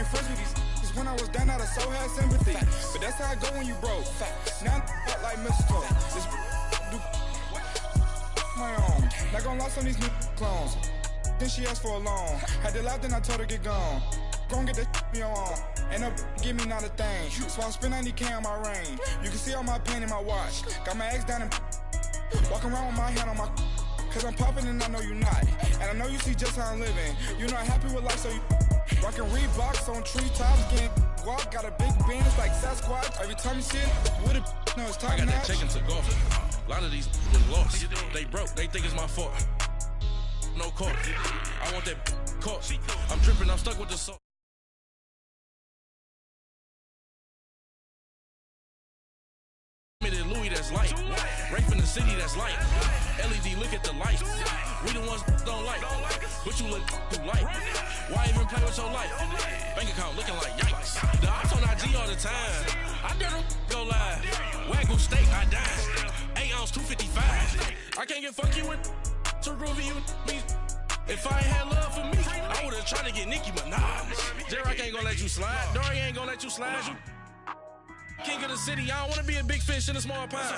ain't friends with these. Cause when I was down, I so had sympathy. But that's how I go when you broke. Now I'm like mistletoe. This do my own. Not gonna lost on these new clones. Then she asked for a loan. Had to laugh, then I told her get gone. Gon' get that me on. Ain't no give me not a thing. So I'm spending 90K on my range. You can see all my pain in my watch. Got my ex down and walking around with my hand on my. Cause I'm popping and I know you not. And I know you see just how I'm living. You're not happy with life, so you rockin' Reeboks on treetops, getting guap. Got a big band, it's like Sasquatch. Every time you see it, with it, no, it's top notch. I got that chicken to go. A lot of these was lost. They broke, they think it's my fault. No court. I want that court. I'm dripping, I'm stuck with the salt. Louis that's light. Right from the city that's light. LED, look at the lights. We the ones don't like. But you look too light. Why even play with your life? Bank account looking like yikes. The ops on IG all the time. I dare them go live. Wagyu steak, I dine. 8 ounce, 255. I can't get funky with too groovy you me. If I ain't had love for me, I would've tried to get Nicki Minaj. Derek ain't gonna let you slide. Dory ain't gonna let you slide. You king of the city, I don't wanna be a big fish in a small pond.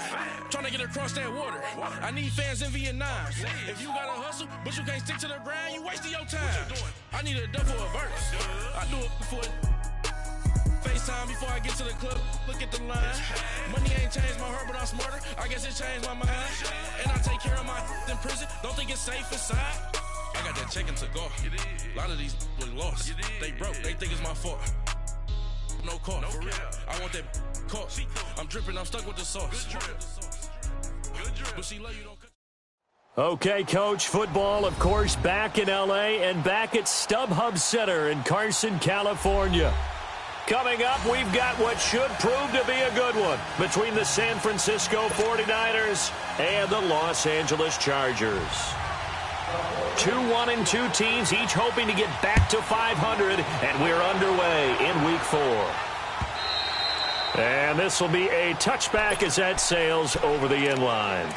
Trying to get across that water. I need fans in Vietnam. If you gotta hustle, but you can't stick to the grind, you wasting your time. I need a double a verse. I do it before FaceTime before I get to the club. Look at the line. Money ain't changed my heart, but I'm smarter. I guess it changed my mind. And I take care of my in prison. Don't think it's safe inside. I got that chicken to go. A lot of these was lost. They broke. They think it's my fault. No court, for real. I want that court. I'm dripping, I'm stuck with the sauce. Good drip. But she love you, don't cut. Okay, Coach, football, of course, back in L.A. and back at StubHub Center in Carson, California. Coming up, we've got what should prove to be a good one between the San Francisco 49ers and the Los Angeles Chargers. 2-1-2 teams, each hoping to get back to 500, and we're underway in Week 4. And this will be a touchback as that sails over the end line.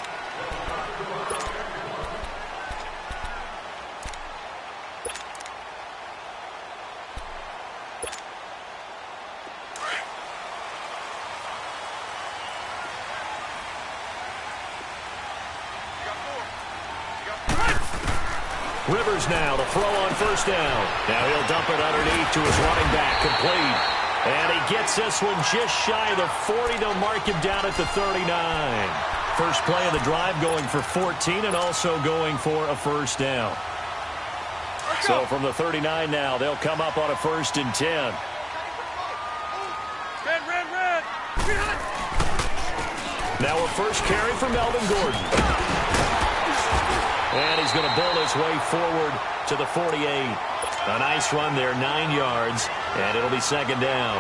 Rivers now to throw on first down. Now he'll dump it underneath to his running back, complete. And he gets this one just shy of the 40. They'll mark him down at the 39. First play of the drive going for 14 and also going for a first down. So from the 39 now, they'll come up on a 1st and 10. Red. Now a first carry for Melvin Gordon. And he's going to bull his way forward to the 48. A nice run there, 9 yards, and it'll be 2nd down.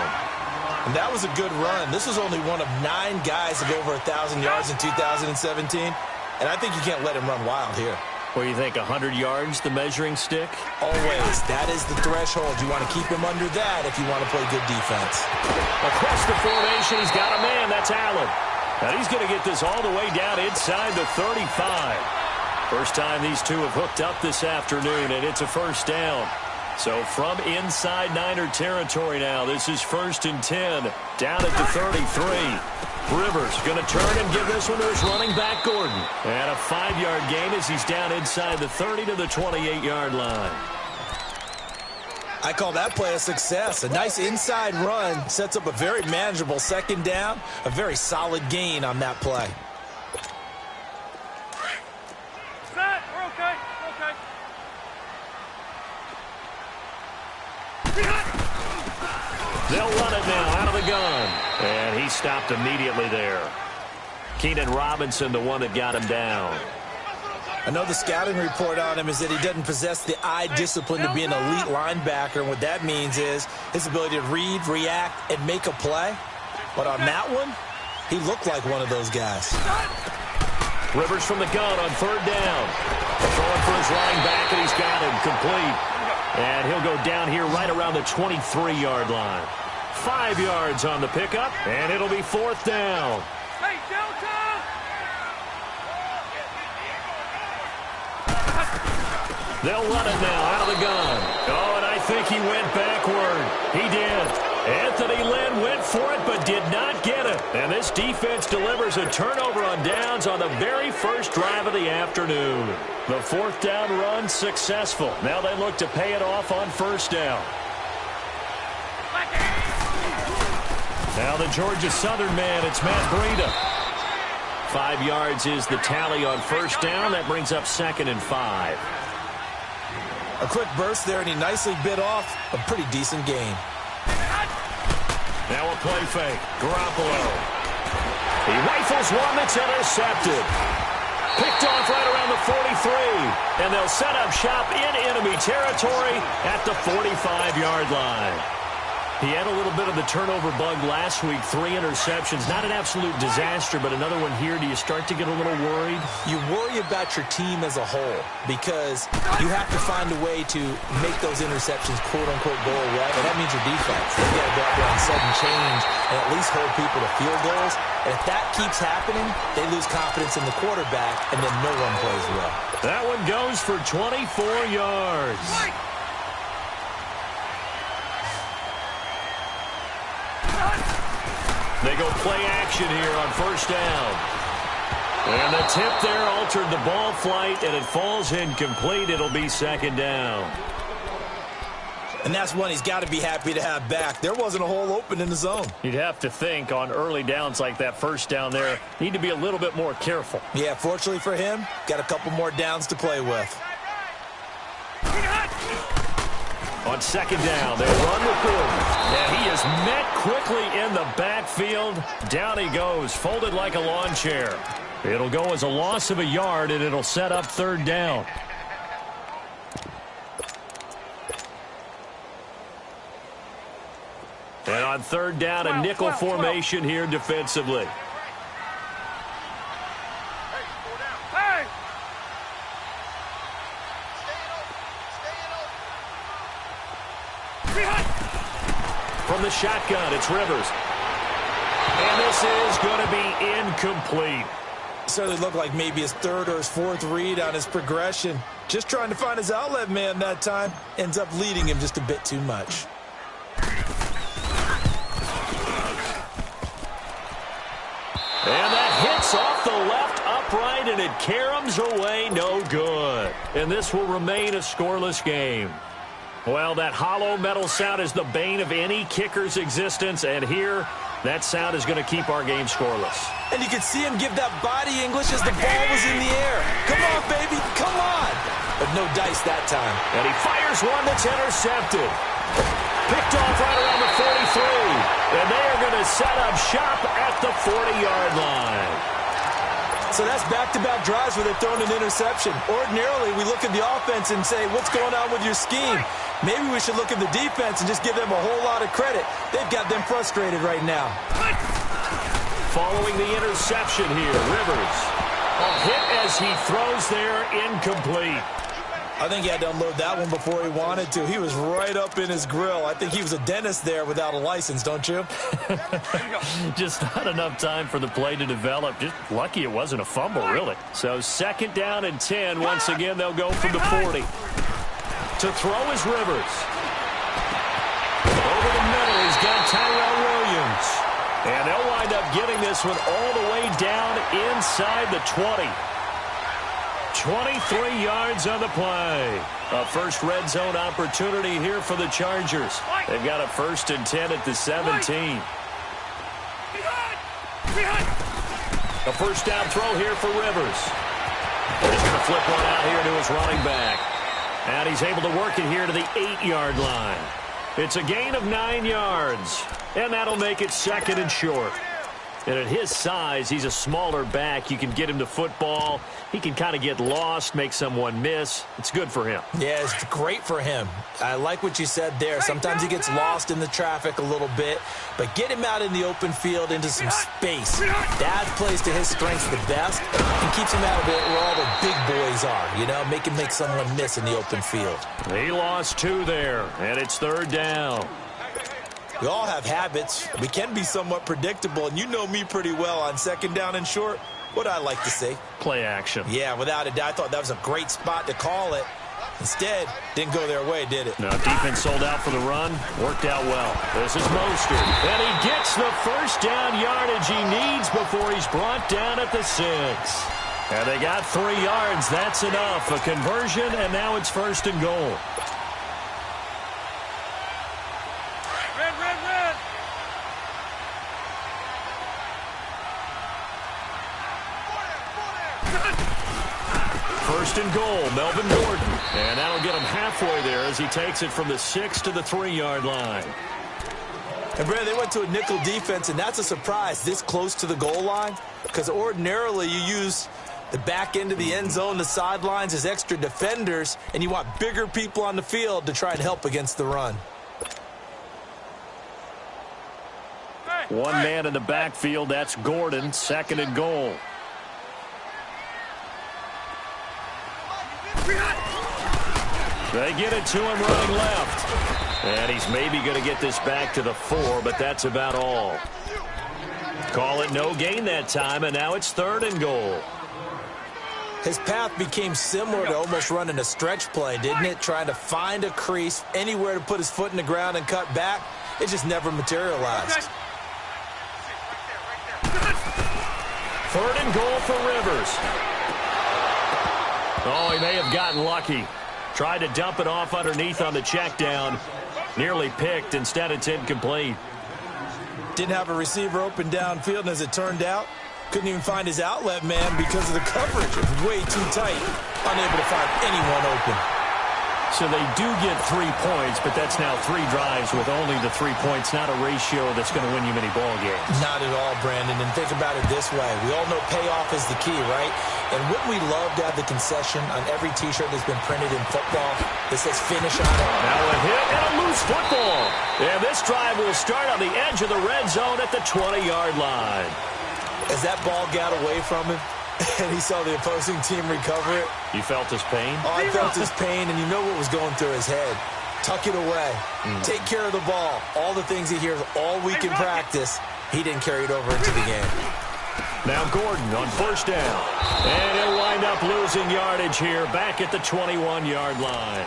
And that was a good run. This was only one of 9 guys to go over 1,000 yards in 2017, and I think you can't let him run wild here. What do you think, 100 yards, the measuring stick? Always. That is the threshold. You want to keep him under that if you want to play good defense. Across the formation, he's got a man. That's Allen. Now he's going to get this all the way down inside the 35. First time these two have hooked up this afternoon, and it's a first down. So from inside Niner territory now, this is 1st and 10, down at the 33. Rivers going to turn and give this one to his running back, Gordon. And a 5-yard gain as he's down inside the 30 to the 28-yard line. I call that play a success. A nice inside run sets up a very manageable 2nd down, a very solid gain on that play. They'll run it now out of the gun. And he stopped immediately there. Keenan Robinson, the one that got him down. I know the scouting report on him is that he doesn't possess the eye discipline to be an elite linebacker. And what that means is his ability to read, react, and make a play. But on that one, he looked like one of those guys. Rivers from the gun on 3rd down. Throwing for his running back, and he's got him complete. And he'll go down here right around the 23-yard line. 5 yards on the pickup, and it'll be 4th down. Hey, Delta! They'll run it now out of the gun. Oh, and I think like he went backward. He did. Anthony Lynn went for it but did not get it. And this defense delivers a turnover on downs on the very first drive of the afternoon. The fourth down run successful. Now they look to pay it off on first down. Now the Georgia Southern man, it's Matt Breida. 5 yards is the tally on first down. That brings up 2nd and 5. A quick burst there, and he nicely bit off a pretty decent gain. Now a play fake. Garoppolo. He rifles one that's intercepted. Picked off right around the 43. And they'll set up shop in enemy territory at the 45-yard line. He had a little bit of the turnover bug last week. 3 interceptions. Not an absolute disaster, but another one here. Do you start to get a little worried? You worry about your team as a whole because you have to find a way to make those interceptions, quote-unquote, go away. And that means your defense. They've got to go out there on sudden change and at least hold people to field goals. And if that keeps happening, they lose confidence in the quarterback, and then no one plays well. That one goes for 24 yards. They go play action here on first down. And the tip there altered the ball flight, and it falls incomplete. It'll be 2nd down. And that's one he's got to be happy to have back. There wasn't a hole open in the zone. You'd have to think on early downs like that first down there, need to be a little bit more careful. Yeah, fortunately for him, got a couple more downs to play with. On 2nd down, they run with Gordon. And he is met quickly in the backfield. Down he goes, folded like a lawn chair. It'll go as a loss of a yard, and it'll set up 3rd down. And on 3rd down, a nickel formation here defensively. From the shotgun, it's Rivers. And this is going to be incomplete. Certainly looked like maybe his 3rd or his 4th read on his progression. Just trying to find his outlet man that time. Ends up leading him just a bit too much. And that hits off the left upright, and it caroms away no good. And this will remain a scoreless game. Well, that hollow metal sound is the bane of any kicker's existence, and here, that sound is going to keep our game scoreless. And you can see him give that body English as the ball was in the air. Come on, baby, come on. But no dice that time. And he fires one that's intercepted. Picked off right around the 43. And they are going to set up shop at the 40-yard line. So that's back-to-back drives where they're throwing an interception. Ordinarily, we look at the offense and say, what's going on with your scheme? Maybe we should look at the defense and just give them a whole lot of credit. They've got them frustrated right now. Following the interception here, Rivers. A hit as he throws there, incomplete. I think he had to unload that one before he wanted to. He was right up in his grill. I think he was a dentist there without a license, don't you? Just not enough time for the play to develop. Just lucky it wasn't a fumble, really. So 2nd down and 10. Once again, they'll go from the 40. To throw is Rivers. Over the middle, he's got Tyrell Williams. And they'll wind up getting this one all the way down inside the 20. 23 yards on the play. A first red zone opportunity here for the Chargers. They've got a 1st and 10 at the 17. A first down throw here for Rivers. He's going to flip one out here to his running back. And he's able to work it here to the 8-yard line. It's a gain of 9 yards. And that'll make it 2nd and short. And at his size, he's a smaller back. You can get him to football. He can kind of get lost, make someone miss. It's good for him. Yeah, it's great for him. I like what you said there. Sometimes he gets lost in the traffic a little bit, but get him out in the open field into some space. That plays to his strengths the best and keeps him out of it where all the big boys are, you know, make him make someone miss in the open field. He lost 2 there, and it's 3rd down. We all have habits. We can be somewhat predictable, and you know me pretty well on 2nd down and short. What I like to say? Play action. Yeah, without a doubt. I thought that was a great spot to call it. Instead, didn't go their way, did it? No, defense sold out for the run. Worked out well. This is Mostert. And he gets the first down yardage he needs before he's brought down at the 6. And they got 3 yards. That's enough. A conversion, and now it's 1st and goal. Red, red, red. First and goal, Melvin Gordon. And that'll get him halfway there as he takes it from the 6 to the 3-yard line. And, Brad, they went to a nickel defense, and that's a surprise this close to the goal line, because ordinarily you use the back end of the end zone, the sidelines as extra defenders, and you want bigger people on the field to try and help against the run. One man in the backfield, that's Gordon, 2nd and goal. They get it to him running left. And he's maybe going to get this back to the 4, but that's about all. Call it no gain that time, and now it's 3rd and goal. His path became similar to almost running a stretch play, didn't it? Trying to find a crease, anywhere to put his foot in the ground and cut back. It just never materialized. 3rd and goal for Rivers. Oh, he may have gotten lucky. Tried to dump it off underneath on the check down. Nearly picked. Instead, it's incomplete. Didn't have a receiver open downfield, and as it turned out, couldn't even find his outlet man because of the coverage. It was way too tight. Unable to find anyone open. So they do get 3 points, but that's now 3 drives with only the 3 points. Not a ratio that's going to win you many ball games. Not at all, Brandon. And think about it this way. We all know payoff is the key, right? And wouldn't we love to have the concession on every T-shirt that's been printed in football that says finish on it? Now a hit and a loose football. And this drive will start on the edge of the red zone at the 20-yard line. As that ball got away from him, and he saw the opposing team recover it. You felt his pain? Oh, I felt his pain, and you know what was going through his head. Tuck it away. Take care of the ball. All the things he hears all week in practice, he didn't carry it over into the game. Now Gordon on 1st down. And he'll wind up losing yardage here back at the 21-yard line.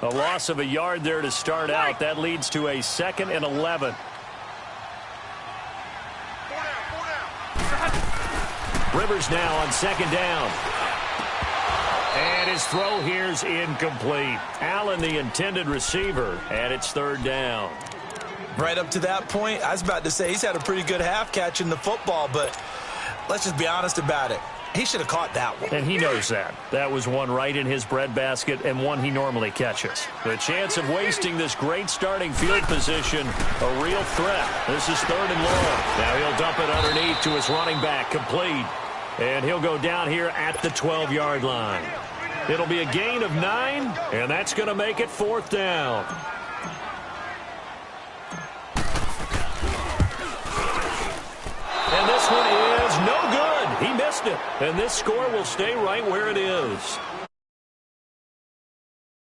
A loss of a yard there to start out. That leads to a 2nd and 11. Rivers now on 2nd down. And his throw here's incomplete. Allen, the intended receiver, and it's 3rd down. Right up to that point, I was about to say he's had a pretty good half catching the football, but let's just be honest about it. He should have caught that one. And he knows that. That was one right in his breadbasket and one he normally catches. The chance of wasting this great starting field position, a real threat. This is 3rd and long. Now he'll dump it underneath to his running back, complete. And he'll go down here at the 12-yard line. It'll be a gain of 9, and that's going to make it 4th down. And this one is no good. He missed it. And this score will stay right where it is.